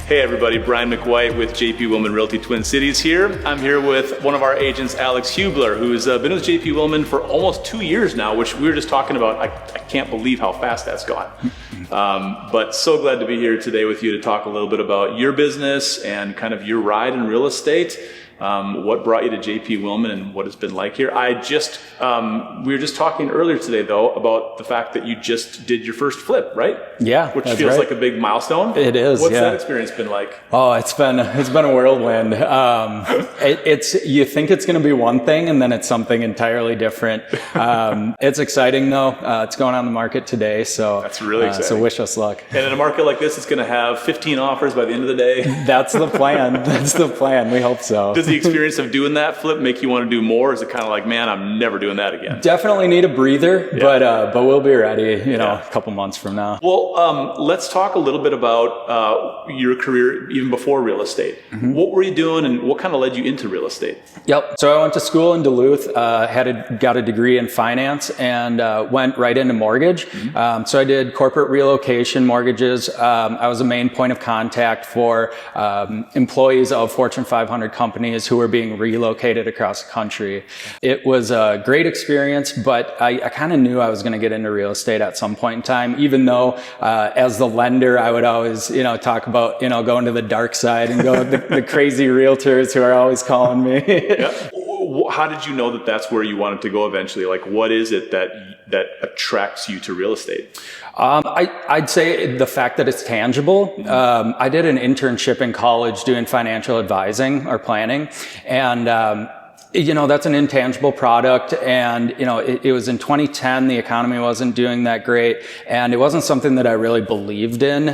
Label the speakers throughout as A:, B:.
A: Hey everybody, Brian McWhite with JP Willman Realty Twin Cities here. I'm here with one of our agents, Alex Hubler, who's been with JP Willman for almost 2 years now, which we were just talking about. I can't believe how fast that's gone. But so glad to be here today with you to talk a little bit about your business and kind of your ride in real estate. What brought you to JP Willman and what it's been like here. We were just talking earlier today though about the fact that you just did your first flip, right?
B: Yeah,
A: which feels like a big milestone.
B: It is.
A: What's that experience been like?
B: Oh, it's been a whirlwind. You think it's going to be one thing and then it's something entirely different. It's exciting though. It's going on the market today, so
A: that's really exciting.
B: So wish us luck.
A: And in a market like this, it's going to have 15 offers by the end of the day.
B: That's the plan. That's the plan. We hope so.
A: Does the experience of doing that flip make you want to do more? Or is it kind of like, man, I'm never doing that again?
B: Definitely need a breather, but we'll be ready, a couple months from now.
A: Well, let's talk a little bit about your career even before real estate. Mm-hmm. What were you doing and what kind of led you into real estate?
B: Yep. So I went to school in Duluth, got a degree in finance and went right into mortgage. Mm-hmm. So I did corporate relocation mortgages. I was a main point of contact for employees of Fortune 500 companies who were being relocated across the country. It was a great experience, but I kind of knew I was going to get into real estate at some point in time, even though as the lender, I would always, talk about, going to the dark side and go the crazy realtors who are always calling me.
A: Yeah. How did you know that that's where you wanted to go eventually? Like, what is it that attracts you to real estate?
B: I'd say the fact that it's tangible. I did an internship in college doing financial advising or planning, and that's an intangible product. And, it was in 2010, the economy wasn't doing that great. And it wasn't something that I really believed in.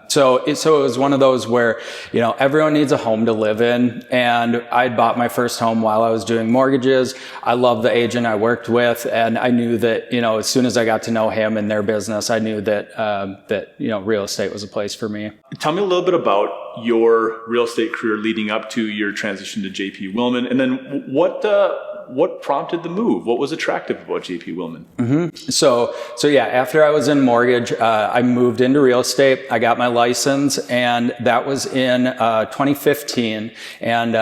B: So it was one of those where, everyone needs a home to live in. And I'd bought my first home while I was doing mortgages. I loved the agent I worked with. And I knew that, as soon as I got to know him and their business, I knew that real estate was a place for me.
A: Tell me a little bit about your real estate career leading up to your transition to JP Willman, and then what prompted the move? What was attractive about JP Willman?
B: Mm-hmm. So yeah, after I was in mortgage, I moved into real estate. I got my license, and that was in 2015, and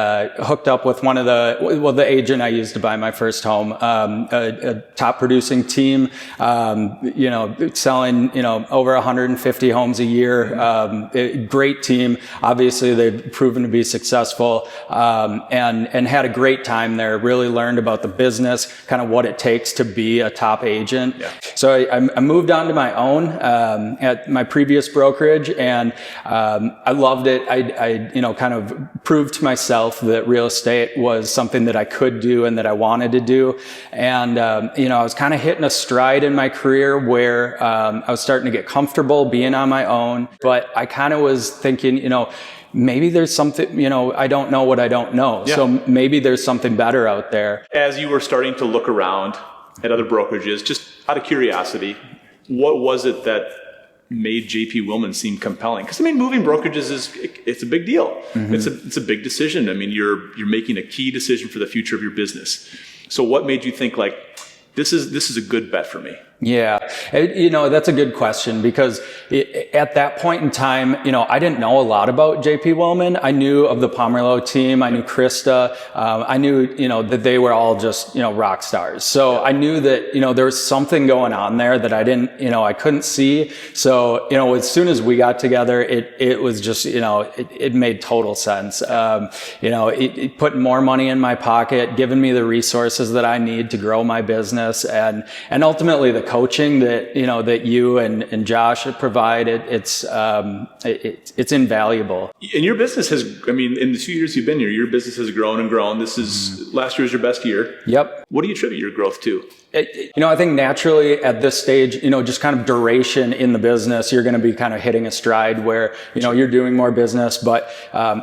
B: hooked up with the agent I used to buy my first home, a top producing team, selling, over 150 homes a year, great team. Obviously, they've proven to be successful, and had a great time there. Really learned about the business, kind of what it takes to be a top agent. Yeah. So I moved on to my own at my previous brokerage, and I loved it. I kind of proved to myself that real estate was something that I could do and that I wanted to do. And I was kind of hitting a stride in my career where I was starting to get comfortable being on my own, but I kind of was thinking, maybe there's something, I don't know what I don't know. Yeah. So maybe there's something better out there.
A: As you were starting to look around at other brokerages, just out of curiosity, what was it that made JP Willman seem compelling? Because moving brokerages it's a big deal. Mm-hmm. It's a big decision. You're making a key decision for the future of your business. So what made you think like, this is a good bet for me?
B: Yeah. That's a good question, because at that point in time, I didn't know a lot about JP Willman. I knew of the Pomerleau team. I knew Krista. I knew, that they were all just, rock stars. So I knew that, there was something going on there that I didn't, I couldn't see. So, as soon as we got together, it was just, it made total sense. It put more money in my pocket, giving me the resources that I need to grow my business, and ultimately the coaching that that you and Josh provide. It's invaluable.
A: And your business has, in the 2 years you've been here, your business has grown and grown. This is last year was your best year.
B: Yep.
A: What do you attribute your growth to?
B: I think naturally at this stage, just kind of duration in the business, you're going to be kind of hitting a stride where, you're doing more business, but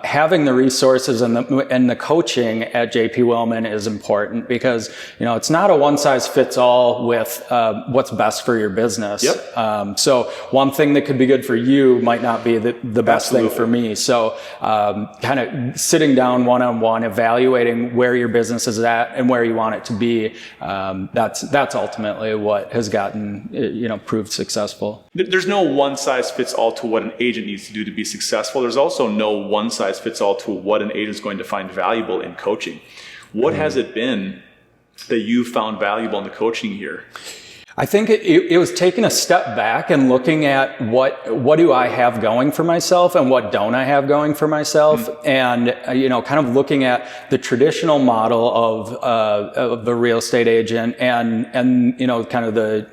B: having the resources and the coaching at JP Willman is important, because, it's not a one size fits all with what's best for your business. Yep. So one thing that could be good for you might not be the best thing for me. So kind of sitting down one-on-one, evaluating where your business is at and where you want it to be, that's that's ultimately what has gotten, proved successful.
A: There's no one size fits all to what an agent needs to do to be successful. There's also no one size fits all to what an agent's going to find valuable in coaching. What has it been that you found valuable in the coaching here?
B: I think it was taking a step back and looking at what do I have going for myself and what don't I have going for myself, and kind of looking at the traditional model of the real estate agent and kind of the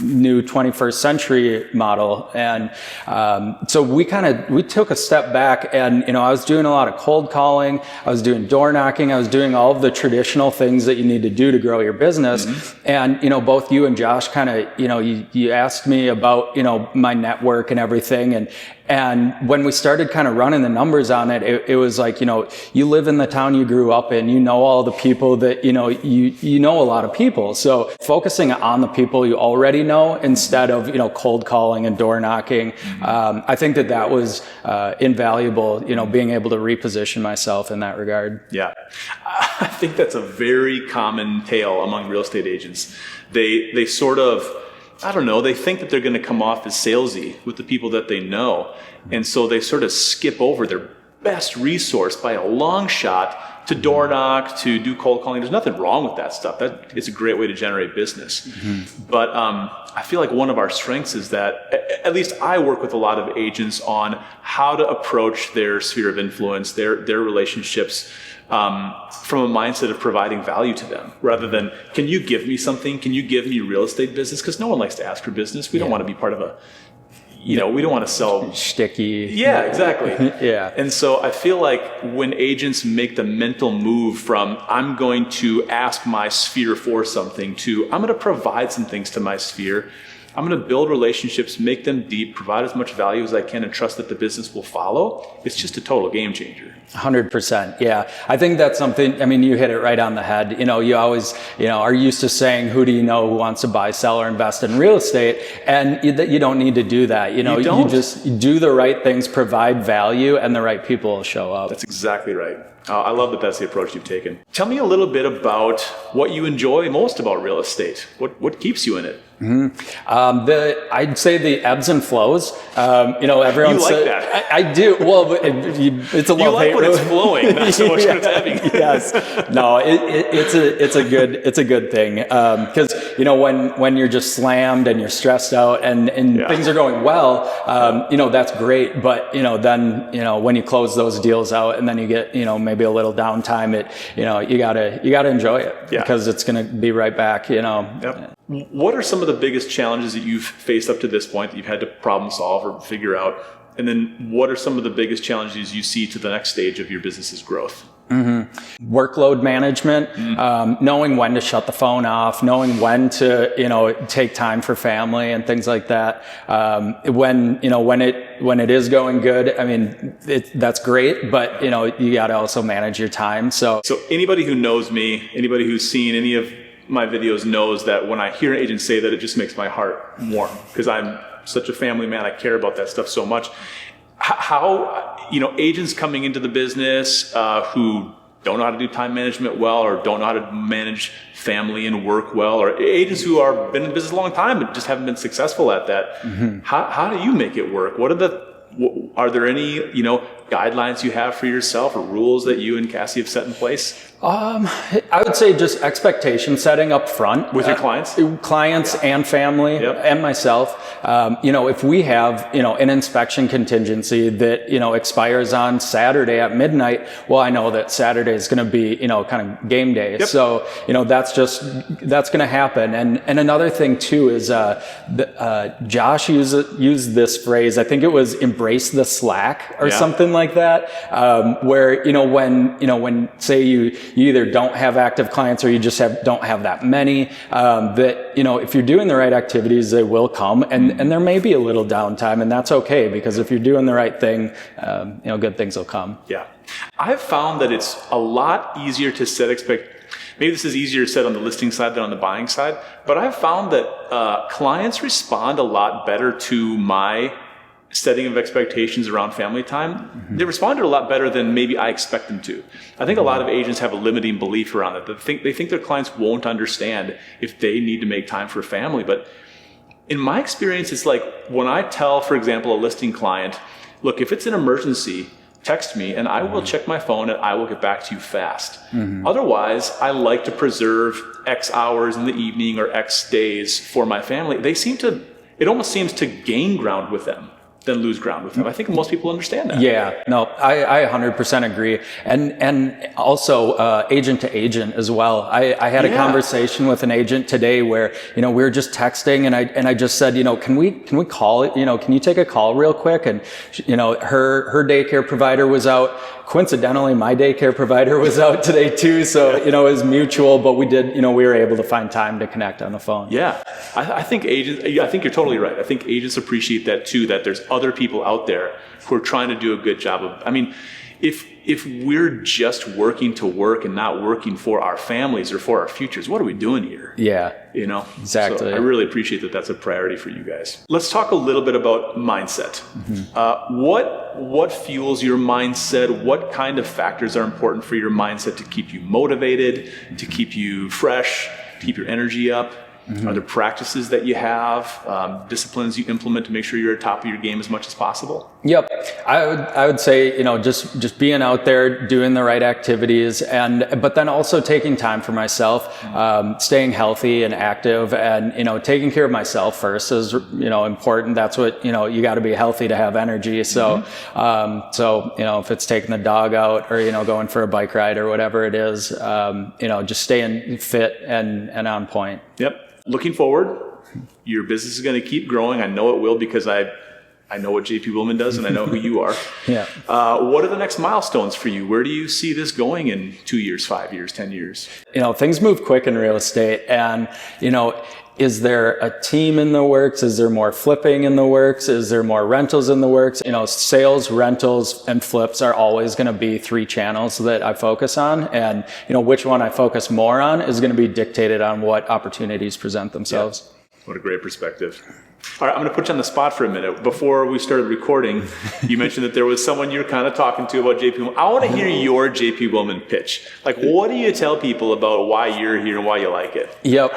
B: new 21st century model, and so we took a step back, and I was doing a lot of cold calling, I was doing door knocking, I was doing all of the traditional things that you need to do to grow your business, and both you and Josh kind of, you asked me about, my network and everything. And when we started kind of running the numbers on it, it was like, you live in the town you grew up in, all the people that, you know a lot of people. So focusing on the people you already know instead of, cold calling and door knocking. I think that was invaluable, being able to reposition myself in that regard.
A: Yeah. I think that's a very common tale among real estate agents. They sort of, I don't know, they think that they're going to come off as salesy with the people that they know. And so they sort of skip over their best resource by a long shot to door knock, to do cold calling. There's nothing wrong with that stuff. It's a great way to generate business. But I feel like one of our strengths is that, at least I work with a lot of agents on how to approach their sphere of influence, their relationships, from a mindset of providing value to them, rather than, can you give me something? Can you give me real estate business? Because no one likes to ask for business. We don't want to be part of a, we don't want to sell
B: sticky.
A: Yeah, exactly.
B: Yeah.
A: And so I feel like when agents make the mental move from, I'm going to ask my sphere for something, to, I'm going to provide some things to my sphere, I'm going to build relationships, make them deep, provide as much value as I can, and trust that the business will follow. It's just a total game changer.
B: 100%. Yeah. I think that's something, you hit it right on the head. You always, are used to saying, who do you know who wants to buy, sell, or invest in real estate? And you don't need to do that. You just do the right things, provide value, and the right people will show up.
A: That's exactly right. I love that that's the approach you've taken. Tell me a little bit about what you enjoy most about real estate. What keeps you in it?
B: I'd say the ebbs and flows. Everyone
A: you like that.
B: I do. Well, it's a love.
A: You like when it's flowing, not so much when it's ebbing.
B: Yes. No, it's a good thing. Because when you're just slammed and you're stressed out and things are going well, that's great. But then when you close those deals out and then you get maybe a little downtime, you gotta enjoy it because it's gonna be right back.
A: Yep. What are some of the biggest challenges that you've faced up to this point that you've had to problem solve or figure out? And then what are some of the biggest challenges you see to the next stage of your business's growth?
B: Workload management, knowing when to shut the phone off, knowing when to, take time for family and things like that. When it is going good, that's great, but you got to also manage your time. So
A: anybody who knows me, anybody who's seen any of my videos knows that when I hear an agent say that, it just makes my heart warm, because I'm such a family man. I care about that stuff so much. How, agents coming into the business who don't know how to do time management well, or don't know how to manage family and work well, or agents who are been in business a long time but just haven't been successful at that. How do you make it work? Are there any, guidelines you have for yourself or rules that you and Cassie have set in place?
B: I would say just expectation setting up front.
A: With your clients?
B: And family and myself. If we have, an inspection contingency that, expires on Saturday at midnight, well, I know that Saturday is going to be, kind of game day. Yep. So, that's going to happen. And another thing too is, Josh used this phrase, I think it was embrace the slack or something like that. Where, when say you either don't have active clients or you just don't have that many, that, if you're doing the right activities, they will come, and there may be a little downtime, and that's okay, because if you're doing the right thing, good things will come. Yeah.
A: I've found that it's a lot easier to set maybe this is easier said on the listing side than on the buying side, but I've found that clients respond a lot better to my setting of expectations around family time, they responded a lot better than maybe I expect them to. I think a lot of agents have a limiting belief around it. They think their clients won't understand if they need to make time for family. But in my experience, it's like when I tell, for example, a listing client, look, if it's an emergency, text me and I will check my phone and I will get back to you fast. Otherwise, I like to preserve X hours in the evening or X days for my family. It almost seems to gain ground with them than lose ground with them. I think most people understand that.
B: Yeah, no, I 100% agree. And also agent to agent as well. I had a conversation with an agent today where, we were just texting and I just said, can we call, can you take a call real quick? And, her daycare provider was out. Coincidentally, my daycare provider was out today too. So, it was mutual, but we were able to find time to connect on the phone.
A: Yeah. I think I think you're totally right. I think agents appreciate that too, that there's other people out there who are trying to do a good job of, if we're just working to work and not working for our families or for our futures, what are we doing here?
B: Yeah. Exactly.
A: So I really appreciate that that's a priority for you guys. Let's talk a little bit about mindset. What fuels your mindset? What kind of factors are important for your mindset to keep you motivated, to keep you fresh, keep your energy up? Are there practices that you have, disciplines you implement to make sure you're at the top of your game as much as possible?
B: Yep. I would say, just being out there, doing the right activities, but then also taking time for myself, staying healthy and active, and, taking care of myself first is, important. That's what, you got to be healthy to have energy. So, if it's taking the dog out or, going for a bike ride or whatever it is, just staying fit and on point.
A: Yep. Looking forward, your business is going to keep growing. I know it will because I know what JP Willman does and I know who you are.
B: Yeah.
A: What are the next milestones for you? Where do you see this going in 2 years, 5 years, 10 years?
B: Things move quick in real estate, and, is there a team in the works? Is there more flipping in the works? Is there more rentals in the works? Sales, rentals, and flips are always going to be 3 channels that I focus on. And, which one I focus more on is going to be dictated on what opportunities present themselves.
A: Yeah. What a great perspective. All right, I'm going to put you on the spot for a minute. Before we started recording, you mentioned that there was someone you're kind of talking to about JP Willman. I want to hear your JP Willman pitch. Like, what do you tell people about why you're here and why you like it?
B: Yep.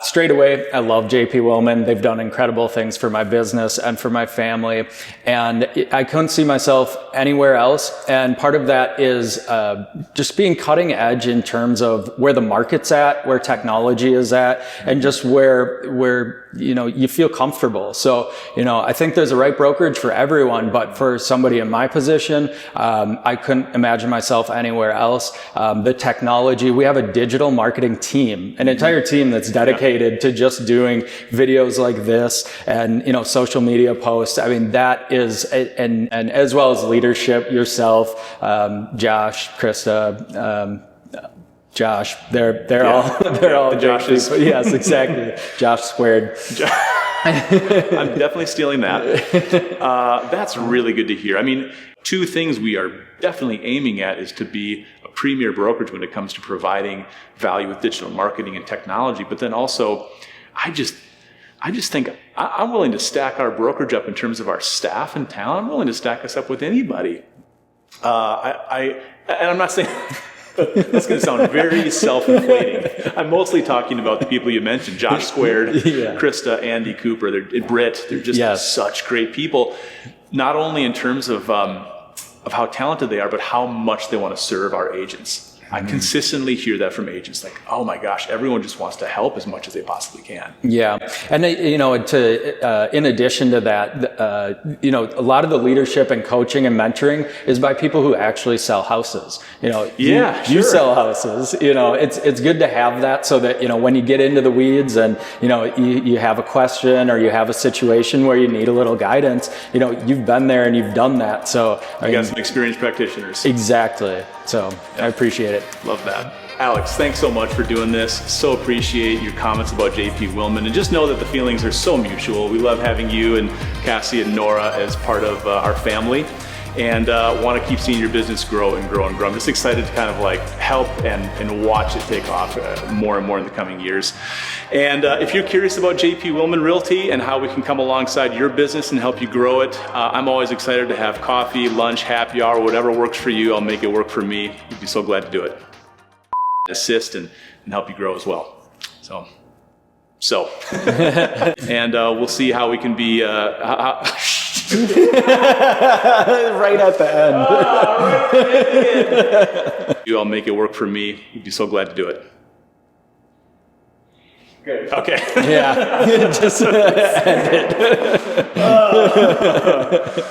B: Straight away, I love JP Willman. They've done incredible things for my business and for my family. And I couldn't see myself anywhere else. And part of that is just being cutting edge in terms of where the market's at, where technology is at, and just where you feel comfortable. So, I think there's a right brokerage for everyone, but for somebody in my position, I couldn't imagine myself anywhere else. The technology, we have a digital marketing team, an entire team that's dedicated to just doing videos like this and, social media posts. That is, and as well as leadership, yourself, Josh, Krista, Josh, they're all
A: the Joshes.
B: Yes, exactly. Josh squared.
A: I'm definitely stealing that. That's really good to hear. 2 things we are definitely aiming at is to be a premier brokerage when it comes to providing value with digital marketing and technology. But then also, I just think I'm willing to stack our brokerage up in terms of our staff and talent. I'm willing to stack us up with anybody. And I'm not saying... That's going to sound very self-inflating. I'm mostly talking about the people you mentioned, Josh Squared, Krista, Andy Cooper, Britt. They're just such great people, not only in terms of how talented they are, but how much they want to serve our agents. I consistently hear that from agents, like, oh my gosh, everyone just wants to help as much as they possibly can.
B: Yeah. And, in addition to that, a lot of the leadership and coaching and mentoring is by people who actually sell houses. You sell houses, it's good to have that so that, when you get into the weeds and, you have a question or you have a situation where you need a little guidance, you've been there and you've done that. So
A: you got some experienced practitioners.
B: Exactly. So I appreciate it.
A: Love that. Alex, thanks so much for doing this. So appreciate your comments about JP Willman. And just know that the feelings are so mutual. We love having you and Cassie and Nora as part of our family. and want to keep seeing your business grow and grow and grow. I'm just excited to kind of like help and watch it take off more and more in the coming years. And if you're curious about JP Willman Realty and how we can come alongside your business and help you grow it, I'm always excited to have coffee, lunch, happy hour, whatever works for you. I'll make it work for me. We'd be so glad to do it. Assist and help you grow as well. So, and we'll see how we can be, right
B: at the end.
A: I'll make it work for me. We'd be so glad to do it. Good. Okay.
B: Yeah. Just end it.